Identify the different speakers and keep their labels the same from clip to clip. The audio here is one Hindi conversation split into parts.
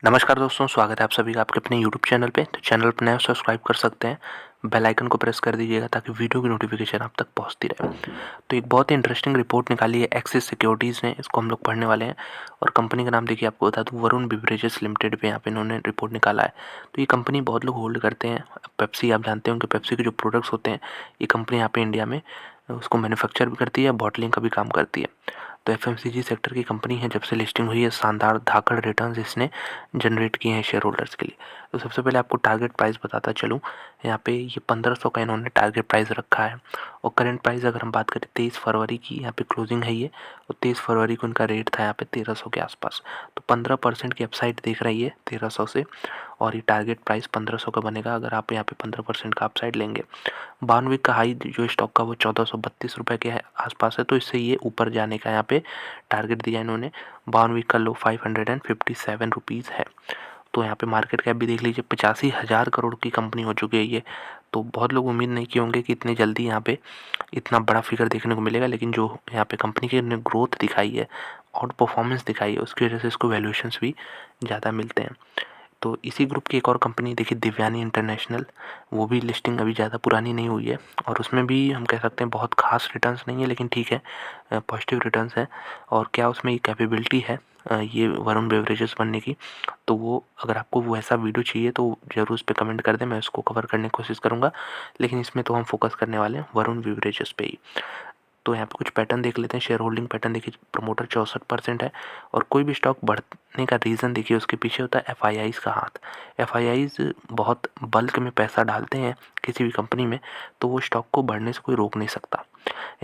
Speaker 1: नमस्कार दोस्तों, स्वागत है आप सभी का आपके अपने यूट्यूब चैनल पे। तो चैनल पर नए सब्सक्राइब कर सकते हैं, बेल आइकन को प्रेस कर दीजिएगा ताकि वीडियो की नोटिफिकेशन आप तक पहुंचती रहे। तो एक बहुत ही इंटरेस्टिंग रिपोर्ट निकाली है एक्सिस सिक्योरिटीज़ ने, इसको हम लोग पढ़ने वाले हैं। और कंपनी का नाम देखिए, आपको बता दूं, वरुण बिवरेजेस लिमिटेड पे यहाँ पे इन्होंने रिपोर्ट निकाला है। तो ये कंपनी बहुत लोग होल्ड करते हैं। पेप्सी आप जानते होंगे, पेप्सी के जो प्रोडक्ट्स होते हैं ये कंपनी यहाँ पे इंडिया में उसको मैन्युफैक्चर भी करती है, बॉटलिंग का भी काम करती है। तो एफएमसीजी सेक्टर की कंपनी है, जब से लिस्टिंग हुई है शानदार धाकड़ रिटर्न्स इसने जनरेट किए हैं शेयर होल्डर्स के लिए। तो सबसे पहले आपको टारगेट प्राइस बताता चलूँ। यहाँ पे ये 1500 का इन्होंने टारगेट प्राइस रखा है। और करंट प्राइस अगर हम बात करें 23 फरवरी की, यहाँ पे क्लोजिंग है ये। और 23 फरवरी को इनका रेट था यहाँ पे 1300 के आसपास। तो 15% की अपसाइड देख रही है 1300 से। और ये टारगेट प्राइस 1500 का बनेगा अगर आप यहाँ पे 15% का अपसाइड लेंगे। 52 वीक का हाई जो स्टॉक का वो 1432 रुपये के आसपास है। तो इससे ये ऊपर जाने का यहाँ पे टारगेट दिया इन्होंने। 52 वीक का लो 557 रुपीज़ है। तो यहाँ पे मार्केट कैप भी देख लीजिए, 85,000 करोड़ की कंपनी हो चुकी है ये। तो बहुत लोग उम्मीद नहीं किए होंगे कि इतनी जल्दी यहाँ पे इतना बड़ा फिगर देखने को मिलेगा, लेकिन जो यहाँ पे कंपनी की ने ग्रोथ दिखाई है और परफॉर्मेंस दिखाई है उसकी वजह से इसको वैल्यूएशंस भी ज़्यादा मिलते हैं। तो इसी ग्रुप की एक और कंपनी देखिए, दिव्यानी इंटरनेशनल। वो भी लिस्टिंग अभी ज़्यादा पुरानी नहीं हुई है और उसमें भी हम कह सकते हैं बहुत खास रिटर्न्स नहीं है, लेकिन ठीक है, पॉजिटिव रिटर्न्स है। और क्या उसमें ये कैपेबिलिटी है ये वरुण बेवरेजेस बनने की। तो वो अगर आपको वो ऐसा वीडियो चाहिए तो ज़रूर उस पर कमेंट कर दें, मैं उसको कवर करने की कोशिश करूँगा। लेकिन इसमें तो हम फोकस करने वाले हैं वरुण बेवरेजेस पे ही। तो यहाँ पे कुछ पैटर्न देख लेते हैं। शेयर होल्डिंग पैटर्न देखिए, प्रमोटर 64% है। और कोई भी स्टॉक बढ़ने का रीज़न देखिए, उसके पीछे होता है एफआईआईज़ का हाथ। एफआईआईज़ बहुत बल्क में पैसा डालते हैं किसी भी कंपनी में, तो वो स्टॉक को बढ़ने से कोई रोक नहीं सकता।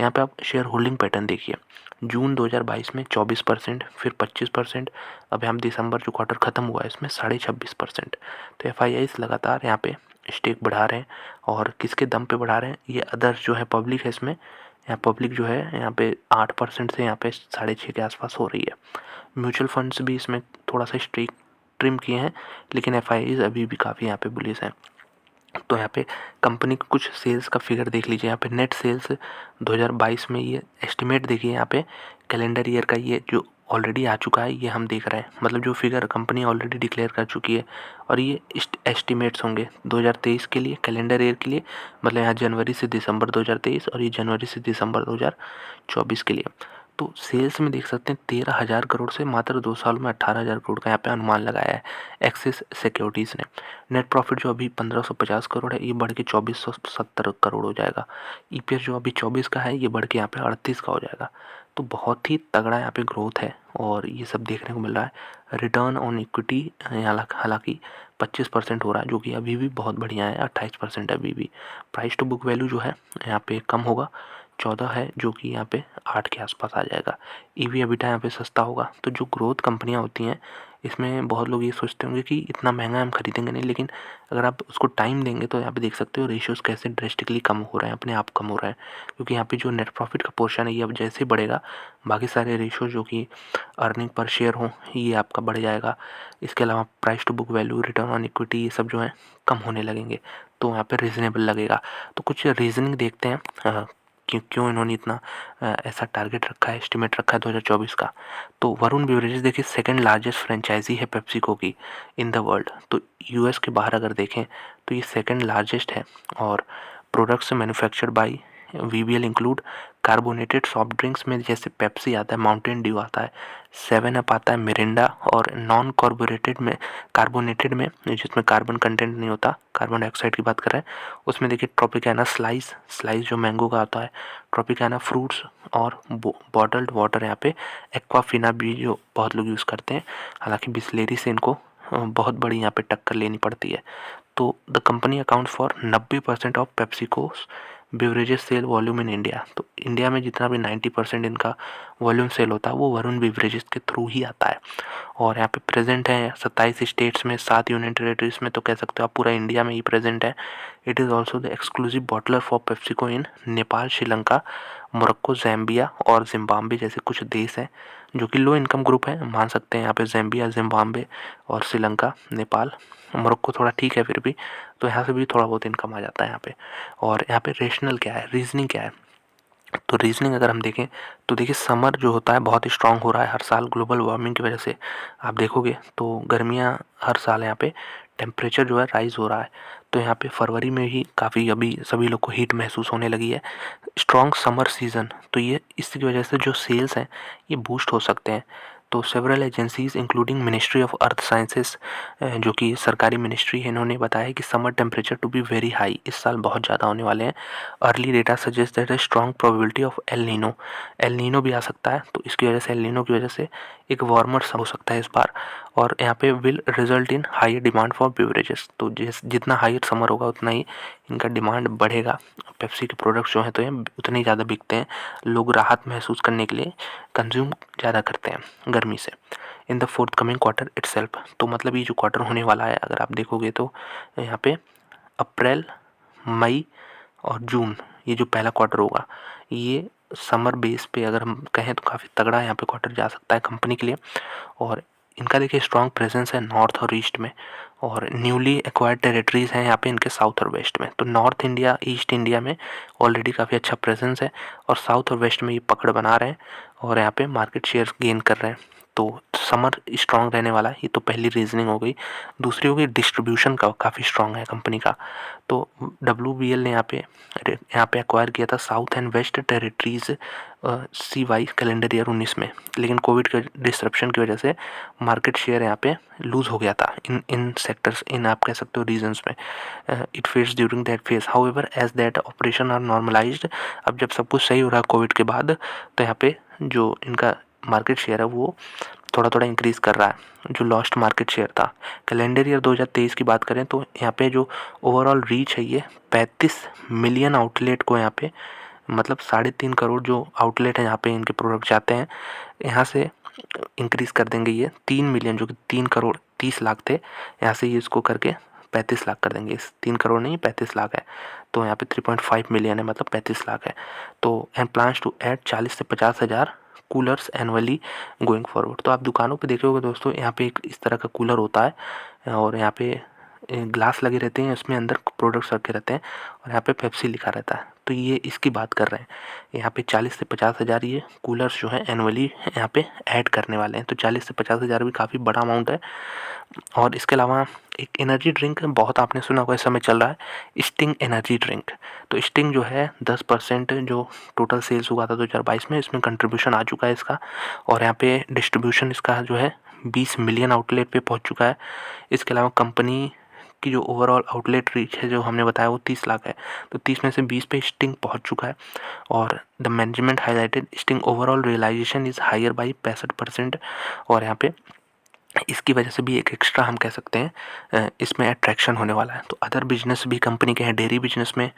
Speaker 1: यहाँ पे आप शेयर होल्डिंग पैटर्न देखिए, जून 2022 में 24%, फिर 25%। अभी हम दिसंबर जो क्वार्टर ख़त्म हुआ है इसमें 26.5%। तो एफआईआईज़ लगातार यहाँ पे स्टेक बढ़ा रहे हैं। और किसके दम पे बढ़ा रहे हैं, ये अदर जो है पब्लिक है इसमें। यहाँ पब्लिक जो है यहाँ पे 8% से यहाँ पे 6.5 के आसपास हो रही है। म्यूचुअल फंड्स भी इसमें थोड़ा सा स्ट्रिक ट्रिम किए हैं, लेकिन एफआईआईज़ अभी भी काफ़ी यहाँ पे बुलिश हैं। तो यहाँ पे कंपनी के कुछ सेल्स का फिगर देख लीजिए। यहाँ पे नेट सेल्स 2022 में ये एस्टिमेट देखिए, यहाँ पे कैलेंडर ईयर का ये जो ऑलरेडी आ चुका है ये हम देख रहे हैं, मतलब जो फिगर कंपनी ऑलरेडी डिक्लेयर कर चुकी है। और ये एस्टिमेट्स होंगे 2023 के लिए, कैलेंडर ईयर के लिए। मतलब यहाँ जनवरी से दिसंबर 2023 और ये जनवरी से दिसंबर 2024 के लिए। तो सेल्स में देख सकते हैं 13,000 करोड़ से मात्र 2 साल में 18,000 करोड़ का यहाँ पे अनुमान लगाया है एक्सिस सिक्योरिटीज़ ने। नेट प्रॉफिट जो अभी 1550 करोड़ है ये बढ़ के 2470 करोड़ हो जाएगा। ईपीएस जो अभी 24 का है ये बढ़ के यहाँ पे 38 का हो जाएगा। तो बहुत ही तगड़ा यहाँ पे ग्रोथ है और ये सब देखने को मिल रहा है। रिटर्न ऑन इक्विटी हालांकि 25% हो रहा है, जो कि अभी भी बहुत बढ़िया है। 28% है अभी भी। प्राइस टू बुक वैल्यू जो है यहाँ पे कम होगा, 14 है, जो कि यहाँ पे 8 के आसपास आ जाएगा। ईवी एबिटा यहाँ पे सस्ता होगा। तो जो ग्रोथ कंपनियाँ होती हैं इसमें बहुत लोग ये सोचते होंगे कि इतना महंगा हम खरीदेंगे नहीं, लेकिन अगर आप उसको टाइम देंगे तो यहाँ पे देख सकते हो रेशियोज कैसे ड्रेस्टिकली कम हो रहे हैं, अपने आप कम हो रहे हैं। क्योंकि यहाँ पे जो नेट प्रॉफिट का पोर्शन है ये अब जैसे बढ़ेगा, बाकी सारे रेशियो जो कि अर्निंग पर शेयर हो ये आपका बढ़ जाएगा। इसके अलावा price to book value, return on equity, ये सब जो है कम होने लगेंगे, तो यहाँ पे रीज़नेबल लगेगा। तो कुछ रीजनिंग देखते हैं क्यों इन्होंने इतना ऐसा टारगेट रखा है, एस्टिमेट रखा है 2024 का। तो वरुण बेवरेजेस देखिए सेकंड लार्जेस्ट फ्रेंचाइजी है पेप्सिको की इन द वर्ल्ड। तो यूएस के बाहर अगर देखें तो ये सेकंड लार्जेस्ट है। और products manufactured by VBL include carbonated soft drinks में जैसे पेप्सी आता है, माउंटेन ड्यू आता है, सेवन अप आता है, मिरिंडा। और नॉन कार्बोनेटेड में जिसमें कार्बन कंटेंट नहीं होता, कार्बन डाइऑक्साइड की बात कर रहे हैं, उसमें देखिए ट्रॉपिकाना स्लाइस जो मैंगो का आता है, ट्रॉपिकाना फ्रूट्स। और बॉटल्ड वाटर यहाँ पे एक्वाफिना भी जो बहुत लोग यूज़ करते हैं, हालांकि बिस्लेरी से इनको बहुत बड़ी यहाँ पे टक्कर लेनी पड़ती है। तो the company account for 90% of PepsiCo's beverages sale volume in India. तो इंडिया में जितना भी 90% इनका वॉल्यूम सेल होता है वो वरुण बेवरेजेस के थ्रू ही आता है। और यहाँ पे प्रेजेंट है 27 स्टेट्स में, 7 यूनियन टेरेटरीज में। तो कह सकते हो आप पूरा इंडिया में ही प्रेजेंट है। It is also the exclusive bottler for PepsiCo in Nepal, Sri Lanka, Morocco, ज़ैम्बिया और जिम्बाब्वे जैसे कुछ देश हैं जो कि लो इनकम ग्रुप है, मान सकते हैं यहाँ पे ज़ैम्बिया, जिम्बाब्वे और श्रीलंका, नेपाल। मोरक्को थोड़ा ठीक है फिर भी, तो यहाँ से भी थोड़ा बहुत इनकम आ जाता है यहाँ पे। और यहाँ पे रेशनल क्या है, रीजनिंग क्या है, तो रीज़निंग अगर हम देखें तो देखिए समर जो होता है बहुत ही स्ट्रॉन्ग हो रहा है हर साल ग्लोबल वार्मिंग की वजह से। आप देखोगे तो गर्मियाँ हर साल यहाँ पे टेम्परेचर जो है राइज़ हो रहा है। तो यहाँ पे फरवरी में ही काफ़ी अभी सभी लोग को हीट महसूस होने लगी है। स्ट्रॉन्ग समर सीज़न, तो ये इसकी वजह से जो सेल्स हैं ये बूस्ट हो सकते हैं। तो several agencies including ministry of earth sciences, जो कि सरकारी मिनिस्ट्री है, इन्होंने बताया कि summer temperature to be very high, इस साल बहुत ज़्यादा होने वाले हैं। Early data suggest that a strong probability of El Nino भी आ सकता है। तो इसकी वजह से एल नीनो की वजह से एक वार्मर हो सकता है इस बार। और यहाँ पे will result in higher demand for beverages, तो जितना हायर समर होगा उतना ही इनका डिमांड बढ़ेगा। पेप्सी के प्रोडक्ट्स जो हैं तो ये उतने ही ज़्यादा बिकते हैं, लोग राहत महसूस करने के लिए कंज्यूम ज़्यादा करते हैं गर्मी से। In the fourth coming quarter itself, तो मतलब ये जो क्वार्टर होने वाला है अगर आप देखोगे तो यहाँ पे अप्रैल, मई और जून, ये जो पहला क्वार्टर होगा ये समर बेस पे अगर हम कहें तो काफ़ी तगड़ा यहाँ पे क्वार्टर जा सकता है कंपनी के लिए। और इनका देखिए स्ट्रॉन्ग प्रेजेंस है नॉर्थ और ईस्ट में, और न्यूली एक्वायर्ड टेरिटरीज़ हैं यहाँ पे इनके साउथ और वेस्ट में। तो नॉर्थ इंडिया, ईस्ट इंडिया में ऑलरेडी काफ़ी अच्छा प्रेजेंस है, और साउथ और वेस्ट में ये पकड़ बना रहे हैं और यहाँ पे मार्केट शेयर गेन कर रहे हैं। तो समर स्ट्रॉन्ग रहने वाला है, ये तो पहली रीजनिंग हो गई। दूसरी हो गई डिस्ट्रीब्यूशन का काफ़ी स्ट्रॉन्ग है कंपनी का। तो WBL ने यहाँ पे एक्वायर किया था south and west territories CY calendar year 19 में, लेकिन कोविड के डिसरप्शन की वजह से मार्केट शेयर यहाँ पे लूज़ हो गया था इन सेक्टर्स, इन आप कह सकते हो रीजन्स में। It face during that phase, however as that operation are normalised, अब जब सब कुछ सही हो रहा है कोविड के बाद, तो यहाँ पे जो इनका मार्केट शेयर है वो थोड़ा थोड़ा इंक्रीज़ कर रहा है। जो लॉस्ट मार्केट शेयर था कैलेंडर ईयर 2023 की बात करें तो यहाँ पे जो ओवरऑल रीच है ये 35 मिलियन आउटलेट को यहाँ पे, मतलब 3.5 करोड़ जो आउटलेट है यहाँ पे इनके प्रोडक्ट जाते हैं, यहाँ से इंक्रीज़ कर देंगे ये 3 मिलियन, जो कि 3 करोड़ 30 लाख थे, यहाँ से ये इसको करके 35 लाख कर देंगे। 3 करोड़ नहीं 35 लाख है, तो यहाँ पे 3.5 मिलियन है, मतलब 35 लाख है। तो एंड प्लान्स टू ऐड 40 से 50 हज़ार कूलर्स एनुअली गोइंग फॉरवर्ड। तो आप दुकानों पे देखोगे दोस्तों यहाँ पे एक इस तरह का कूलर होता है, और यहाँ पे ग्लास लगे रहते हैं, उसमें अंदर प्रोडक्ट्स रखे रहते हैं, और यहाँ पे पेप्सी लिखा रहता है। तो ये इसकी बात कर रहे हैं, यहाँ पे 40 से 50 हज़ार ये कूलर्स जो हैं एनुअली यहाँ पे ऐड करने वाले हैं। तो 40 से 50 हज़ार भी काफ़ी बड़ा अमाउंट है। और इसके अलावा एक एनर्जी ड्रिंक बहुत आपने सुना होगा, इस समय चल रहा है स्टिंग एनर्जी ड्रिंक। तो स्टिंग जो है 10% जो टोटल सेल्स हुआ था 2022 में, इसमें कंट्रीब्यूशन आ चुका है इसका, और यहाँ पे डिस्ट्रीब्यूशन इसका जो है 20 मिलियन आउटलेट पे पहुँच चुका है। इसके अलावा कंपनी की जो ओवरऑल आउटलेट रीच है जो हमने बताया वो 30 लाख है, तो 30 में से 20 पे स्टिंग पहुंच चुका है। और the management highlighted sting overall realisation is higher by 65%, और यहाँ पे इसकी वजह से भी एक एक्स्ट्रा हम कह सकते हैं इसमें अट्रैक्शन होने वाला है। तो अदर बिजनेस भी कंपनी के हैं, डेयरी बिजनेस में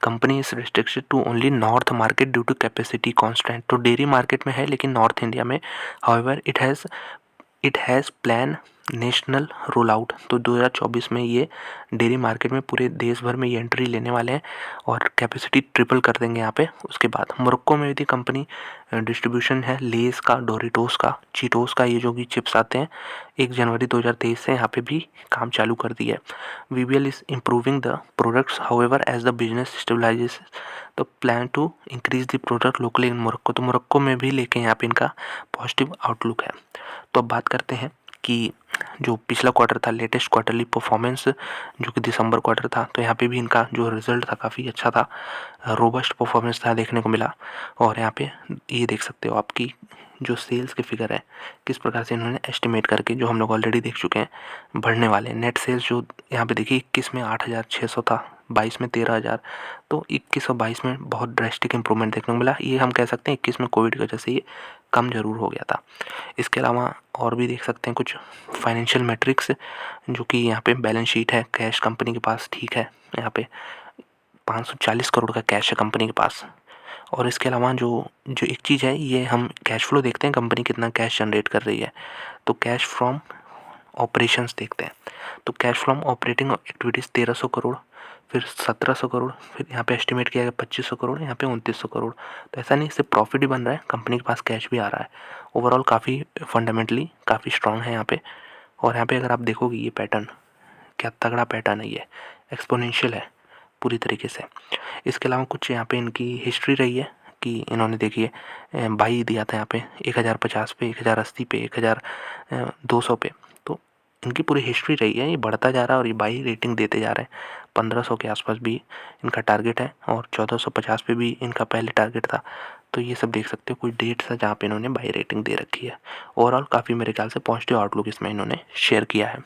Speaker 1: company is restricted to only north market due to capacity constant. तो डेयरी मार्केट में है लेकिन नॉर्थ इंडिया में, however it has plan national roll out. तो 2024 में ये डेयरी मार्केट में पूरे देश भर में ये एंट्री लेने वाले हैं, और कैपेसिटी ट्रिपल कर देंगे यहाँ पे। उसके बाद मोरक्को में भी कंपनी डिस्ट्रीब्यूशन है लेस का, डोरिटोस का, चीटोस का, ये जो भी चिप्स आते हैं 1 जनवरी 2023 से यहाँ पे भी काम चालू कर दिया है। VBL is improving the products however as the business stabilises तो plan to increase the product locally in Morocco. तो मोरक्को में भी लेके यहाँ पे इनका पॉजिटिव आउटलुक है। तो अब बात करते हैं कि जो पिछला क्वार्टर था, लेटेस्ट क्वार्टरली परफॉर्मेंस जो कि दिसंबर क्वार्टर था, तो यहाँ पे भी इनका जो रिजल्ट था काफ़ी अच्छा था, रोबस्ट परफॉर्मेंस था देखने को मिला। और यहाँ पे ये देख सकते हो आपकी जो सेल्स के फिगर है किस प्रकार से इन्होंने एस्टिमेट करके, जो हम लोग ऑलरेडी देख चुके हैं, बढ़ने वाले हैं। नेट सेल्स जो यहाँ पे देखिए 21 में 8,600 था, 22 में 13,000, तो 21 और 22 में बहुत ड्रेस्टिक इंप्रूवमेंट देखने को मिला। ये हम कह सकते हैं 21 में कोविड की वजह से ये कम ज़रूर हो गया था। इसके अलावा और भी देख सकते हैं कुछ फाइनेंशियल मैट्रिक्स, जो कि यहाँ पे बैलेंस शीट है, कैश कंपनी के पास ठीक है, यहाँ पे 540 करोड़ का कैश है कंपनी के पास। और इसके अलावा जो जो एक चीज़ है, ये हम कैश फ्लो देखते हैं कंपनी कितना कैश जनरेट कर रही है, तो कैश फ्रॉम ऑपरेशंस देखते हैं। तो cash from operating activities 1300 crore, फिर 1700 करोड़, फिर यहाँ पे एस्टिमेट किया गया 2500 करोड़, यहाँ पे 2900 करोड़। तो ऐसा नहीं, इससे प्रॉफिट भी बन रहा है, कंपनी के पास कैश भी आ रहा है। ओवरऑल काफ़ी फंडामेंटली काफ़ी स्ट्रॉन्ग है यहाँ पे। और यहाँ पे अगर आप देखोगे ये पैटर्न क्या तगड़ा पैटर्न है, ये एक्सपोनेंशियल है पूरी तरीके से। इसके अलावा कुछ यहाँ पे इनकी हिस्ट्री रही है कि इन्होंने देखिए बाई दिया था यहाँ पे 1050 पे, 1080 पे, 1200 पे। तो इनकी पूरी हिस्ट्री रही है, ये बढ़ता जा रहा है और ये बाई रेटिंग देते जा रहे हैं। 1500 के आसपास भी इनका टारगेट है और 1450 पे भी इनका पहले टारगेट था। तो ये सब देख सकते हो कोई डेट्स है जहाँ पे इन्होंने बाई रेटिंग दे रखी है। ओवरऑल काफ़ी मेरे ख्याल से पॉजिटिव आउटलुक इसमें इन्होंने शेयर किया है।